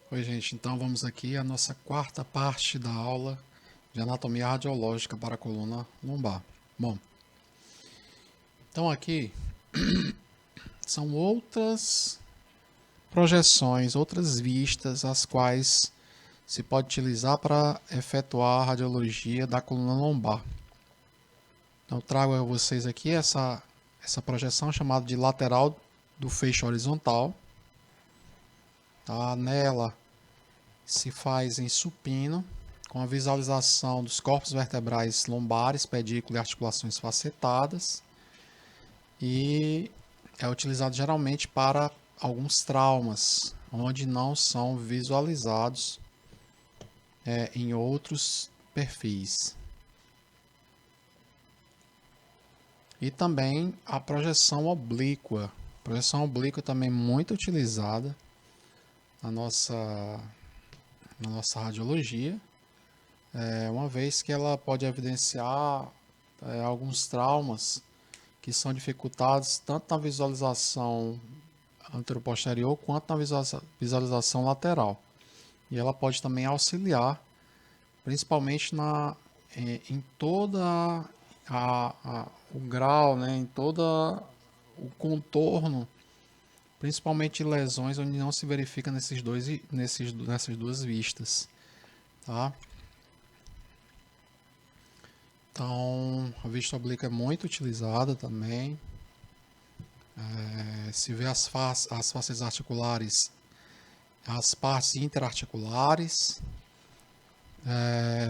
Oi, gente. Então vamos aqui à nossa quarta parte da aula de anatomia radiológica para a coluna lombar. Bom, então aqui são outras projeções, outras vistas, as quais se pode utilizar para efetuar a radiologia da coluna lombar. Então eu trago a vocês aqui essa projeção chamada de lateral do feixe horizontal. Tá? Nela se faz em supino, com a visualização dos corpos vertebrais lombares, pedículo e articulações facetadas, e é utilizado geralmente para alguns traumas, onde não são visualizados em outros perfis. E também a projeção oblíqua. Projeção oblíqua também muito utilizada na nossa radiologia, uma vez que ela pode evidenciar alguns traumas que são dificultados tanto na visualização anteroposterior quanto na visualização lateral. E ela pode também auxiliar, principalmente em toda o grau, né, em todo o contorno, principalmente lesões onde não se verifica nessas duas vistas. Tá? Então, a vista oblíqua é muito utilizada também. Se vê as faces articulares, as partes interarticulares.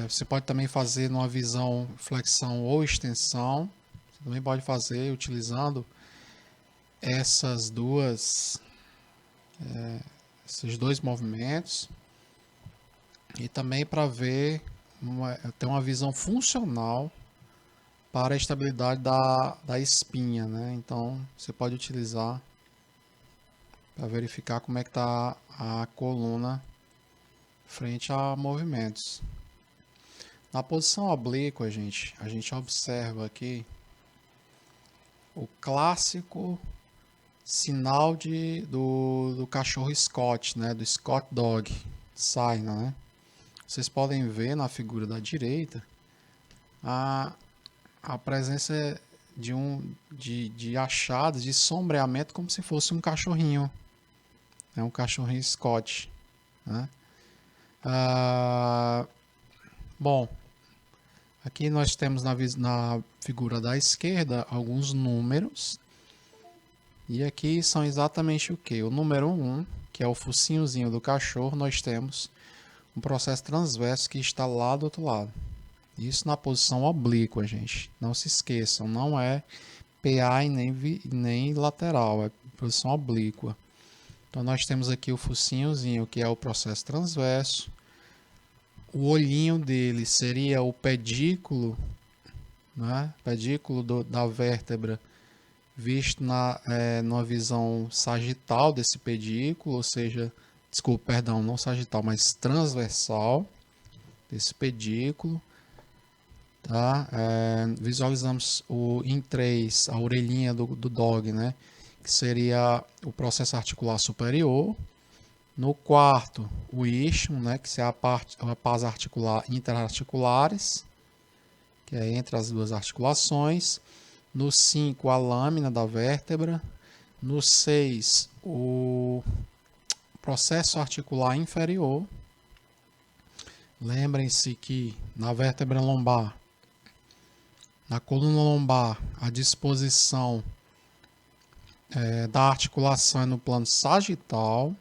Você pode também fazer numa visão flexão ou extensão. Você também pode fazer utilizando essas duas, esses dois movimentos. E também para ver, ter uma visão funcional para a estabilidade da espinha, né? Então, você pode utilizar para verificar como é que está a coluna frente a movimentos. Na posição oblíqua, a gente observa aqui o clássico sinal do cachorro Scott, né? Do Scott Dog, Sign, né? Vocês podem ver na figura da direita a, a presença de achados de sombreamento como se fosse um cachorrinho, né? Um cachorrinho Scott, né? Bom, aqui nós temos na figura da esquerda alguns números. E aqui são exatamente o que? O número 1, que é o focinhozinho do cachorro, nós temos um processo transverso que está lá do outro lado. Isso na posição oblíqua, gente. Não se esqueçam, não é PA e nem lateral, é posição oblíqua. Então nós temos aqui o focinhozinho, que é o processo transverso. O olhinho dele seria o pedículo, né? Pedículo da vértebra, visto numa visão sagital desse pedículo, ou seja, desculpa, perdão, não sagital, mas transversal desse pedículo. Tá? Visualizamos em 3 a orelhinha do dog, né? Que seria o processo articular superior. No quarto, o istmo, né? Que é a paz articular interarticulares, que é entre as duas articulações. No 5, a lâmina da vértebra. No 6, o processo articular inferior. Lembrem-se que na vértebra lombar, na coluna lombar, a disposição da articulação é no plano sagital.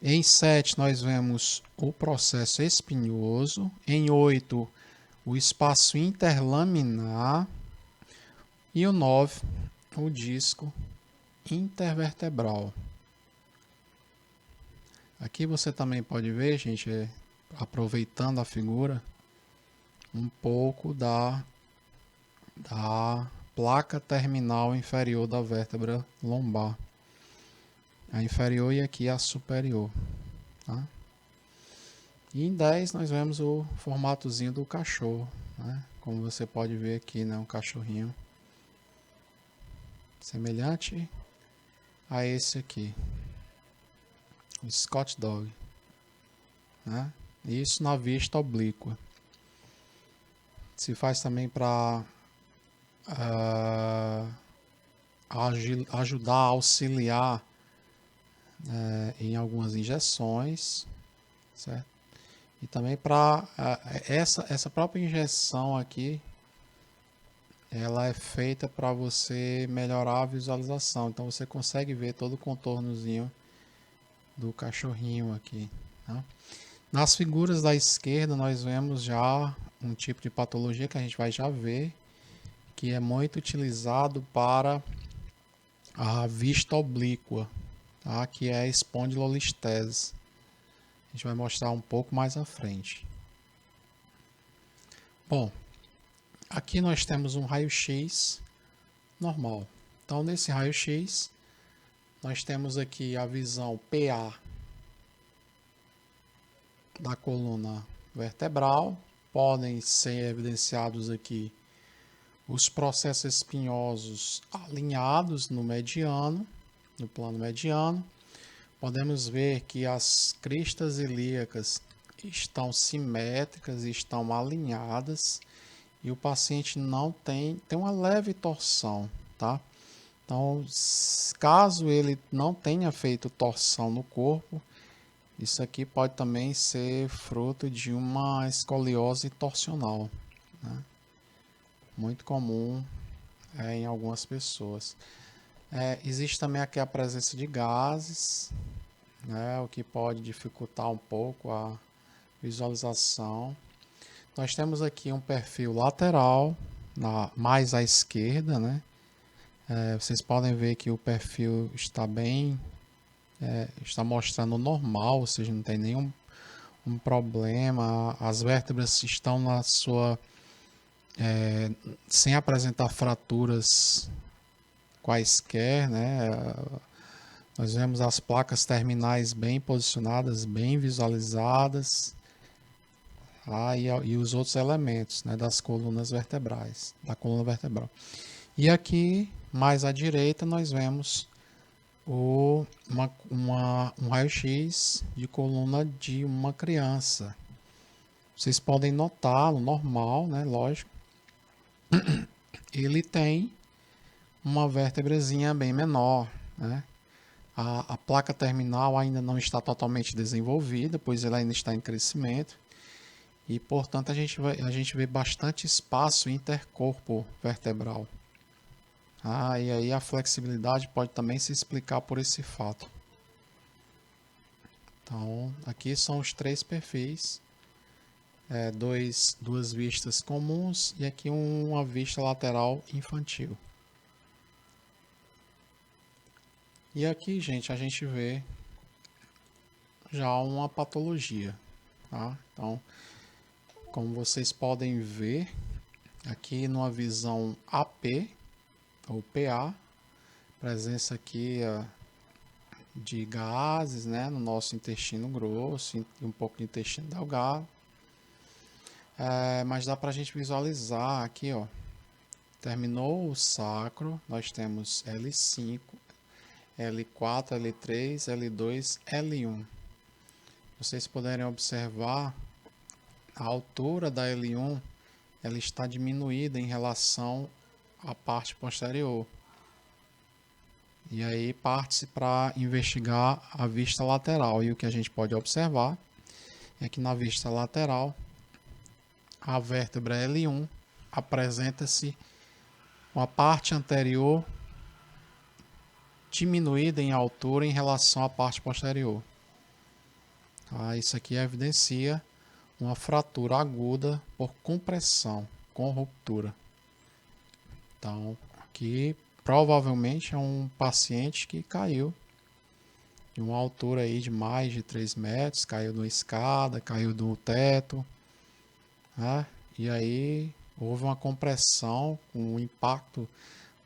Em 7, nós vemos o processo espinhoso. Em 8, o espaço interlaminar. E o 9, o disco intervertebral. Aqui você também pode ver, gente, aproveitando a figura, um pouco da placa terminal inferior da vértebra lombar. A inferior e aqui a superior. Tá? E em 10 nós vemos o formatozinho do cachorro, né? Como você pode ver aqui, né? Um cachorrinho semelhante a esse aqui. o Scott Dog, né? Isso na vista oblíqua. Se faz também para ajudar, auxiliar em algumas injeções, certo? E também para essa própria injeção aqui, ela é feita para você melhorar a visualização. Então você consegue ver todo o contornozinho do cachorrinho aqui, tá? Nas figuras da esquerda nós vemos já um tipo de patologia que a gente vai já ver, que é muito utilizado para a vista oblíqua, tá? Que é a espondilolistese. A gente vai mostrar um pouco mais à frente. Bom, aqui nós temos um raio-x normal. Então, nesse raio-x, nós temos aqui a visão PA da coluna vertebral. Podem ser evidenciados aqui os processos espinhosos alinhados no mediano, no plano mediano. Podemos ver que as cristas ilíacas estão simétricas, estão alinhadas e o paciente não tem uma leve torção, tá? Então, caso ele não tenha feito torção no corpo, isso aqui pode também ser fruto de uma escoliose torsional, né? Muito comum em algumas pessoas. Existe também aqui a presença de gases, né, o que pode dificultar um pouco a visualização. Nós temos aqui um perfil lateral, mais à esquerda, né? Vocês podem ver que o perfil está bem, está mostrando normal, ou seja, não tem nenhum problema. As vértebras estão na sua, sem apresentar fraturas quaisquer, né? Nós vemos as placas terminais bem posicionadas, bem visualizadas, tá? E os outros elementos, né, das colunas vertebrais, da coluna vertebral. E aqui, mais à direita, nós vemos um raio-x de coluna de uma criança. Vocês podem notar, no normal, né, lógico, ele tem uma vértebrazinha bem menor, né? A placa terminal ainda não está totalmente desenvolvida, pois ela ainda está em crescimento. E, portanto, a gente vê bastante espaço intercorpo vertebral. E aí a flexibilidade pode também se explicar por esse fato. Então, aqui são os três perfis. Duas vistas comuns e aqui uma vista lateral infantil. E aqui, gente, a gente vê já uma patologia, tá? Então, como vocês podem ver, aqui numa visão AP ou PA, presença aqui de gases, né, no nosso intestino grosso e um pouco de intestino delgado. Mas dá para a gente visualizar aqui, ó. Terminou o sacro, nós temos L5, L4, L3, L2, L1. Vocês puderem observar, a altura da L1 ela está diminuída em relação à parte posterior. E aí parte-se para investigar a vista lateral. E o que a gente pode observar é que na vista lateral, a vértebra L1 apresenta-se uma parte anterior diminuída em altura em relação à parte posterior. Isso aqui evidencia uma fratura aguda por compressão com ruptura. Então, aqui provavelmente é um paciente que caiu de uma altura aí de mais de 3 metros, caiu de uma escada, caiu do teto, né? E aí houve uma compressão com o impacto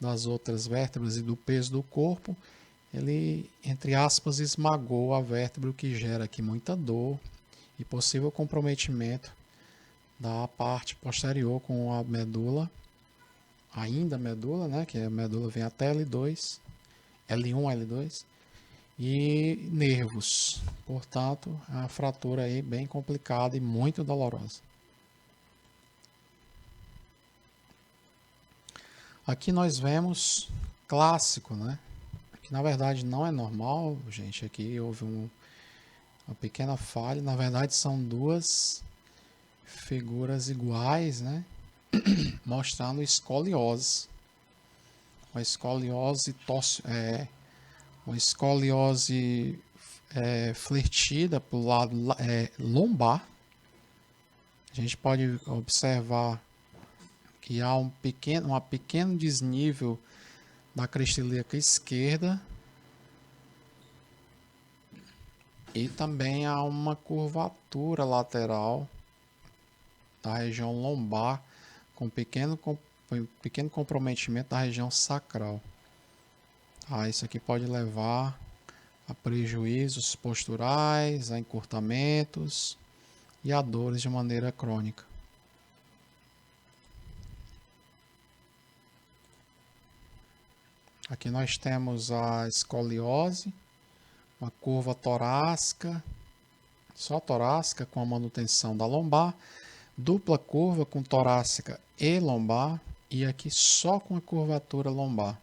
das outras vértebras e do peso do corpo. Ele, entre aspas, esmagou a vértebra, o que gera aqui muita dor e possível comprometimento da parte posterior com a medula, ainda a medula, né, que a medula vem até L2, L1, L2, e nervos. Portanto, é uma fratura aí bem complicada e muito dolorosa. Aqui nós vemos clássico, né? Que na verdade não é normal, gente. Aqui houve uma pequena falha. Na verdade são duas figuras iguais, né? Mostrando escoliose. Uma escoliose uma escoliose flertida para o lado lombar. A gente pode observar que há um pequeno desnível da crista ilíaca esquerda e também há uma curvatura lateral da região lombar com pequeno comprometimento da região sacral. Isso aqui pode levar a prejuízos posturais, a encurtamentos e a dores de maneira crônica. Aqui nós temos a escoliose, uma curva torácica, só torácica com a manutenção da lombar, dupla curva com torácica e lombar, e aqui só com a curvatura lombar,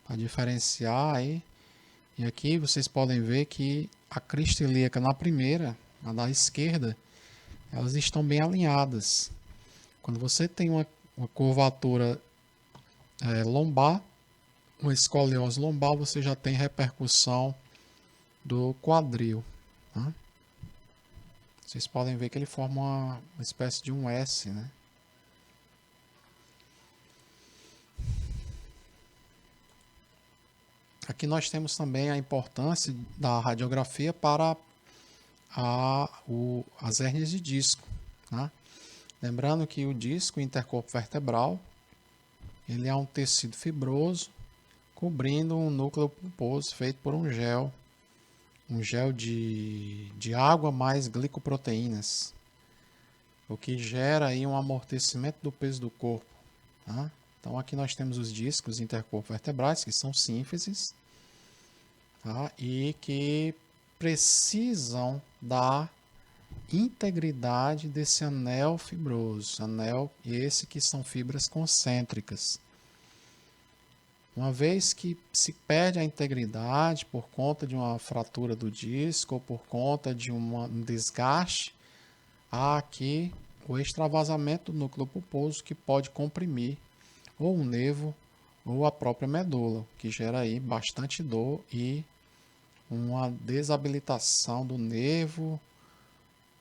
para diferenciar aí. E aqui vocês podem ver que a crista ilíaca na primeira, a da esquerda, elas estão bem alinhadas. Quando você tem uma curvatura lombar, uma escoliose lombar, você já tem repercussão do quadril. Tá? Vocês podem ver que ele forma uma espécie de um S, né? Aqui nós temos também a importância da radiografia para as hérnias de disco. Tá? Lembrando que o disco intercorpo vertebral, ele é um tecido fibroso cobrindo um núcleo pulposo feito por um gel de água mais glicoproteínas, o que gera aí um amortecimento do peso do corpo. Tá? Então aqui nós temos os discos intercorpo vertebrais, que são sínfises, tá? E que precisam da integridade desse anel fibroso, anel esse que são fibras concêntricas. Uma vez que se perde a integridade por conta de uma fratura do disco ou por conta de um desgaste, há aqui o extravasamento do núcleo pulposo que pode comprimir ou o nervo ou a própria medula, que gera aí bastante dor e uma desabilitação do nervo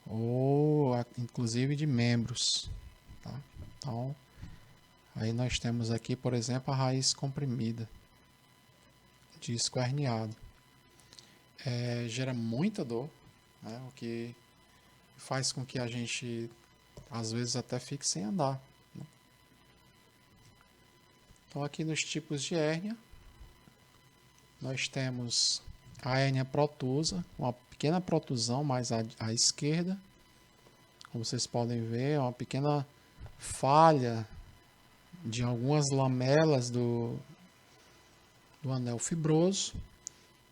ou inclusive de membros. Tá? Então, aí nós temos aqui, por exemplo, a raiz comprimida, disco herniado. Gera muita dor, né? O que faz com que a gente, às vezes, até fique sem andar. Né? Então, aqui nos tipos de hérnia, nós temos a hérnia protusa, uma pequena protusão mais à esquerda. Como vocês podem ver, é uma pequena falha de algumas lamelas do anel fibroso.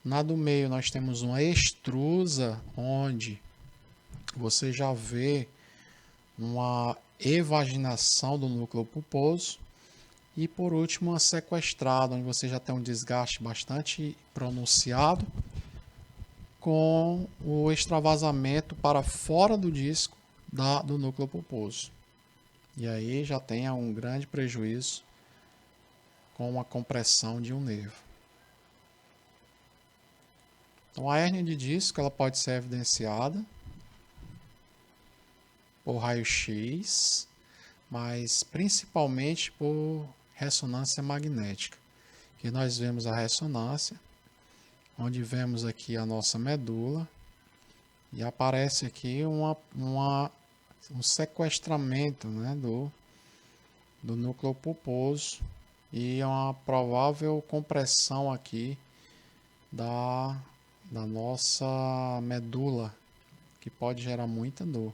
Na do meio nós temos uma extrusa, onde você já vê uma evaginação do núcleo pulposo. E por último, uma sequestrada, onde você já tem um desgaste bastante pronunciado, com o extravasamento para fora do disco do núcleo pulposo. E aí já tem um grande prejuízo com a compressão de um nervo. Então a hérnia de disco ela pode ser evidenciada por raio-x, mas principalmente por ressonância magnética. Aqui nós vemos a ressonância, onde vemos aqui a nossa medula e aparece aqui um sequestramento, né, do núcleo pulposo e uma provável compressão aqui da nossa medula, que pode gerar muita dor.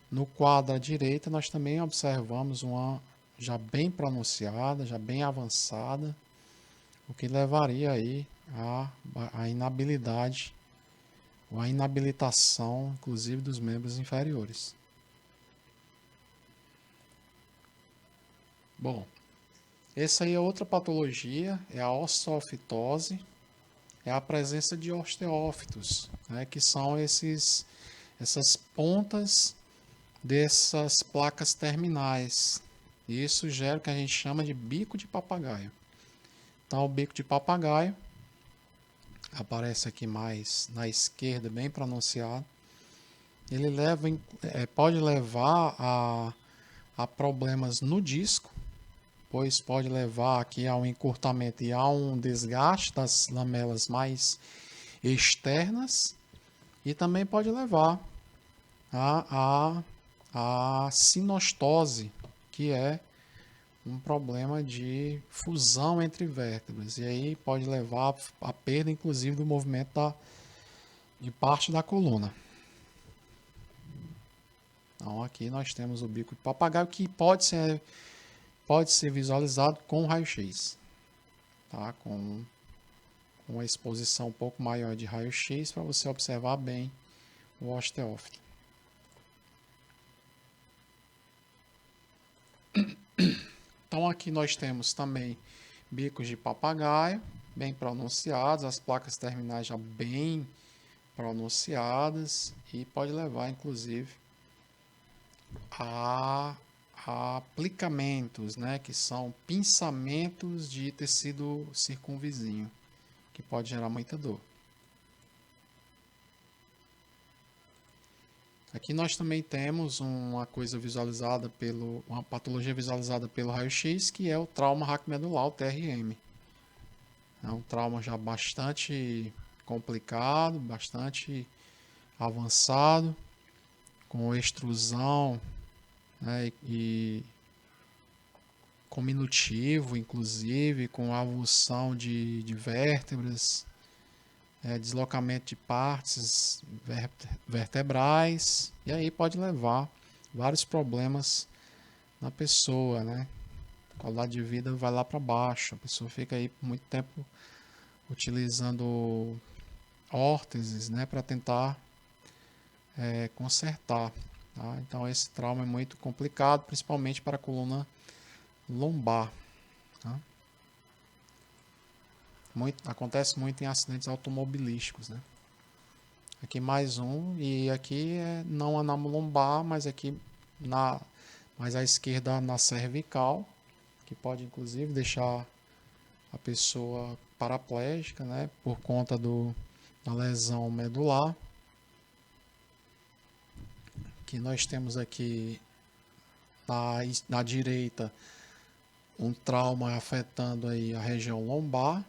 No quadro à direita, nós também observamos uma já bem pronunciada, já bem avançada, o que levaria aí a inabilidade ou a inabilitação, inclusive, dos membros inferiores. Bom, essa aí é outra patologia, é a osteofitose, é a presença de osteófitos, né, que são essas pontas dessas placas terminais. Isso gera o que a gente chama de bico de papagaio. Então, o bico de papagaio aparece aqui mais na esquerda, bem pronunciado. Ele pode levar a problemas no disco, pois pode levar aqui a um encurtamento e a um desgaste das lamelas mais externas, e também pode levar a sinostose, que é um problema de fusão entre vértebras, e aí pode levar a perda, inclusive, do movimento de parte da coluna. Então, aqui nós temos o bico de papagaio, que pode ser visualizado com raio-x, tá? Com uma exposição um pouco maior de raio-x para você observar bem o osteófito. Então, aqui nós temos também bicos de papagaio, bem pronunciados, as placas terminais já bem pronunciadas, e pode levar, inclusive, a aplicamentos, né, que são pinçamentos de tecido circunvizinho, que pode gerar muita dor. Aqui nós também temos uma patologia visualizada pelo raio-x, que é o trauma raquimedular, o TRM. É um trauma já bastante complicado, bastante avançado, com extrusão, né, e cominutivo, inclusive, com avulsão de vértebras, deslocamento de partes vertebrais, e aí pode levar vários problemas na pessoa, né? A qualidade de vida vai lá para baixo, a pessoa fica aí por muito tempo utilizando órteses, né, para tentar consertar. Tá? Então esse trauma é muito complicado, principalmente para a coluna lombar. Tá? Acontece muito em acidentes automobilísticos, né? Aqui mais um, e aqui não é na lombar, mas aqui mais à esquerda na cervical, que pode inclusive deixar a pessoa paraplégica, né, por conta da lesão medular. Que nós temos aqui na direita um trauma afetando aí a região lombar.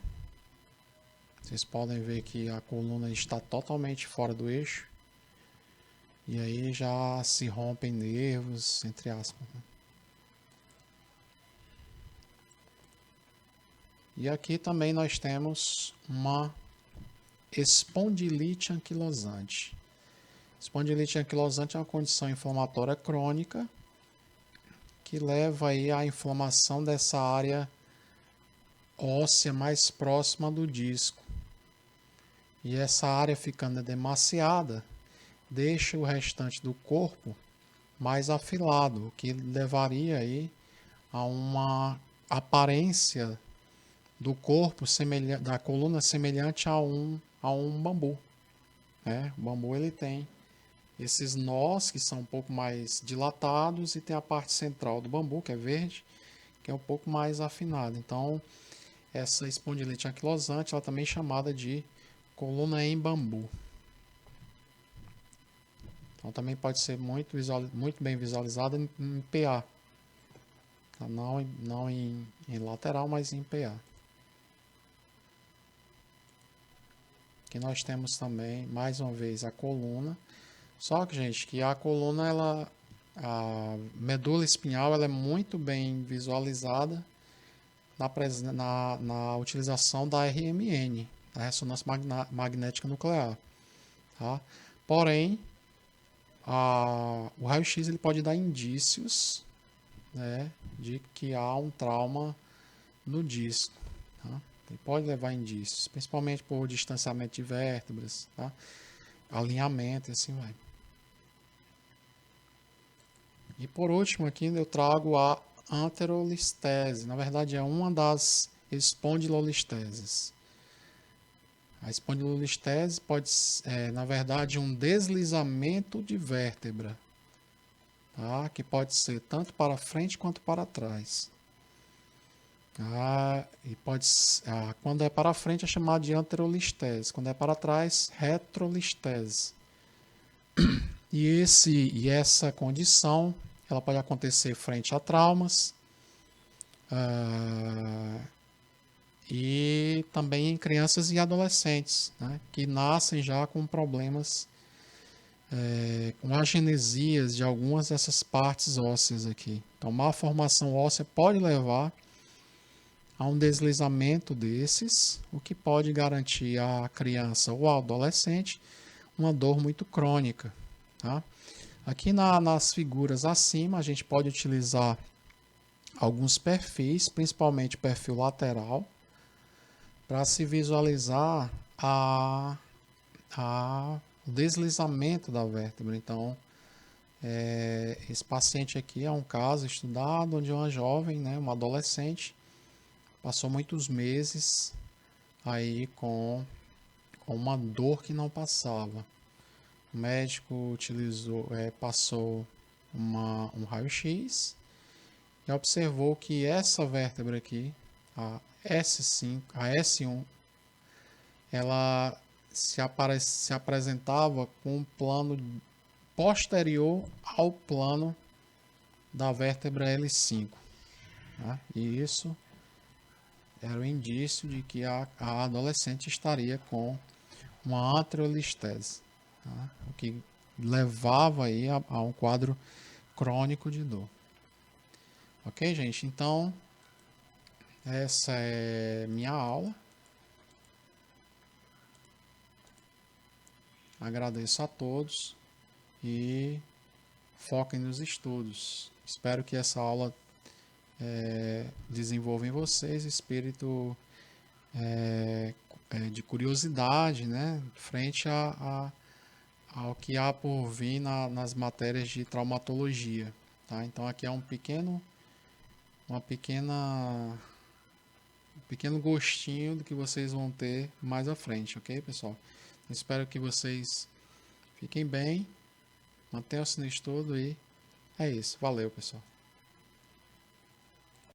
Vocês podem ver que a coluna está totalmente fora do eixo. E aí já se rompem nervos, entre aspas. Né? E aqui também nós temos uma espondilite anquilosante. Espondilite anquilosante é uma condição inflamatória crônica que leva aí à inflamação dessa área óssea mais próxima do disco. E essa área ficando demasiada, deixa o restante do corpo mais afilado, o que levaria aí a uma aparência do corpo da coluna semelhante a um bambu. Né? O bambu ele tem esses nós que são um pouco mais dilatados e tem a parte central do bambu, que é verde, que é um pouco mais afinada. Então, essa espondilite anquilosante, ela também é chamada de coluna em bambu. Então também pode ser muito bem visualizada em PA. Tá? Não em lateral, mas em PA. Aqui nós temos também, mais uma vez, a coluna. Só que, gente, que a coluna, a medula espinhal, ela é muito bem visualizada na utilização da RMN, a ressonância magnética nuclear. Tá? Porém, o raio-x ele pode dar indícios, né, de que há um trauma no disco. Tá? e pode levar indícios, principalmente por distanciamento de vértebras, tá? Alinhamento e assim vai. E por último aqui eu trago a anterolistese. Na verdade é uma das espondilolisteses. A espondilolistese pode ser, na verdade, um deslizamento de vértebra, tá? Que pode ser tanto para frente quanto para trás. E quando é para frente é chamado de anterolistese, quando é para trás, retrolistese. E essa condição, ela pode acontecer frente a traumas, e também em crianças e adolescentes, né, que nascem já com problemas, com agenesias de algumas dessas partes ósseas aqui. Então, malformação óssea pode levar a um deslizamento desses, o que pode garantir à criança ou ao adolescente uma dor muito crônica. Tá? Aqui nas figuras acima, a gente pode utilizar alguns perfis, principalmente o perfil lateral, para se visualizar o deslizamento da vértebra. Então, esse paciente aqui é um caso estudado onde uma jovem, né, uma adolescente, passou muitos meses aí com uma dor que não passava. O médico passou um raio-x e observou que essa vértebra aqui, a S5, a S1, ela se apresentava com um plano posterior ao plano da vértebra L5. Tá? E isso era o indício de que a adolescente estaria com uma anterolistese, tá? O que levava aí a um quadro crônico de dor. Ok, gente? Então, essa é minha aula. Agradeço a todos e foquem nos estudos. Espero que essa aula desenvolva em vocês espírito de curiosidade, né, frente ao que há por vir nas matérias de traumatologia. Tá? Então aqui é um pequeno gostinho do que vocês vão ter mais à frente, ok, pessoal? Espero que vocês fiquem bem, mantenham-se no estudo e é isso. Valeu, pessoal.